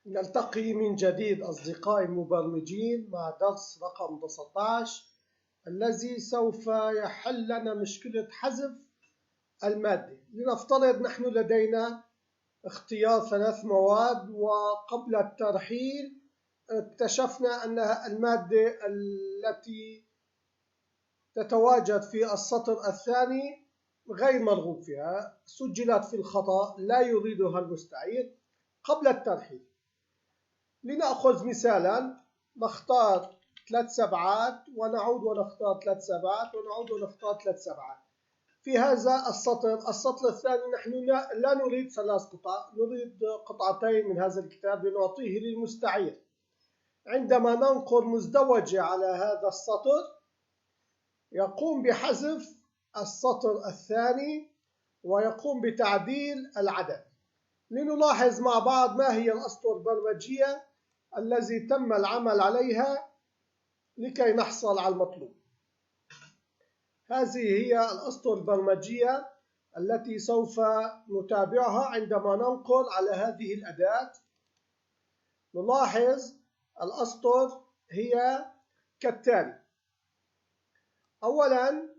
نلتقي من جديد أصدقائي المبرمجين مع درس رقم 19 الذي سوف يحل لنا مشكلة حذف المادة. لنفترض نحن لدينا اختيار 3 مواد، وقبل الترحيل اكتشفنا أن المادة التي تتواجد في السطر الثاني غير مرغوب فيها، سجلت في الخطأ، لا يريدها المستعير. قبل الترحيل لنأخذ مثالا، نختار 3 سبعات ونعود ونختار 3 سبعات ونعود ونختار 3 سبعات. في هذا السطر الثاني نحن لا نريد 3 قطع، نريد قطعتين من هذا الكتاب لنعطيه للمستعير. عندما ننقر مزدوجة على هذا السطر يقوم بحذف السطر الثاني ويقوم بتعديل العدد. لنلاحظ مع بعض ما هي الأسطر البرمجية الذي تم العمل عليها لكي نحصل على المطلوب. هذه هي الأسطر البرمجية التي سوف نتابعها عندما ننقل على هذه الأداة. نلاحظ الأسطر هي كالتالي: أولا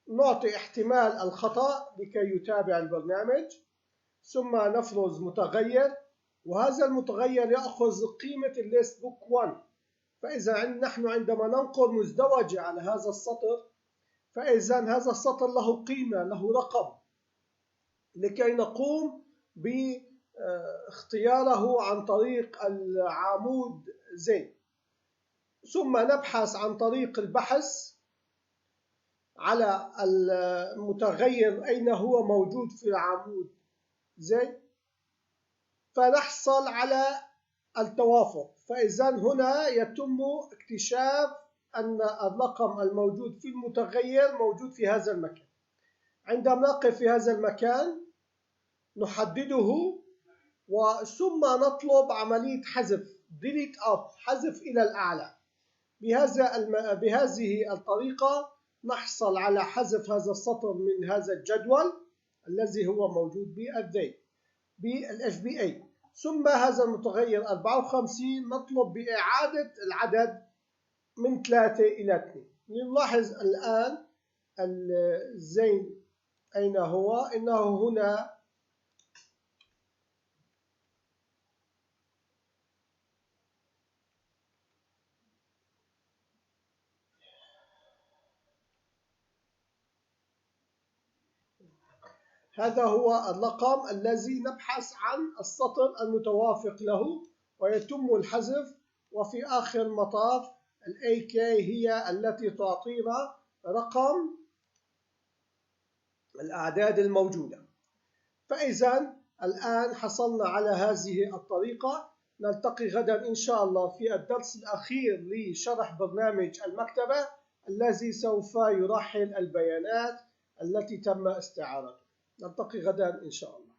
نعطي احتمال الخطأ لكي يتابع البرنامج، ثم نفرز متغير، وهذا المتغير يأخذ قيمة الليست بوك 1. فإذا نحن عندما ننقل مزدوجة على هذا السطر، فإذا هذا السطر له قيمة، له رقم، لكي نقوم باختياره عن طريق العمود زي. ثم نبحث عن طريق البحث على المتغير أين هو موجود في العمود زي، فنحصل على التوافق. فإذا هنا يتم اكتشاف أن الرقم الموجود في المتغير موجود في هذا المكان. عندما نقف في هذا المكان نحدده، وثم نطلب عملية حذف delete up، حذف إلى الأعلى. بهذه الطريقة نحصل على حذف هذا السطر من هذا الجدول الذي هو موجود بالFBA. ثم هذا المتغير 54 نطلب بإعادة العدد من 3 إلى 2. نلاحظ الآن الزين أين هو؟ إنه هنا. هذا هو الرقم الذي نبحث عن السطر المتوافق له ويتم الحذف. وفي آخر المطاف الAK هي التي تعطينا رقم الأعداد الموجودة. فإذا الآن حصلنا على هذه الطريقة. نلتقي غدا إن شاء الله في الدرس الأخير لشرح برنامج المكتبة الذي سوف يرحل البيانات التي تم استعارتها. نلتقي غدا إن شاء الله.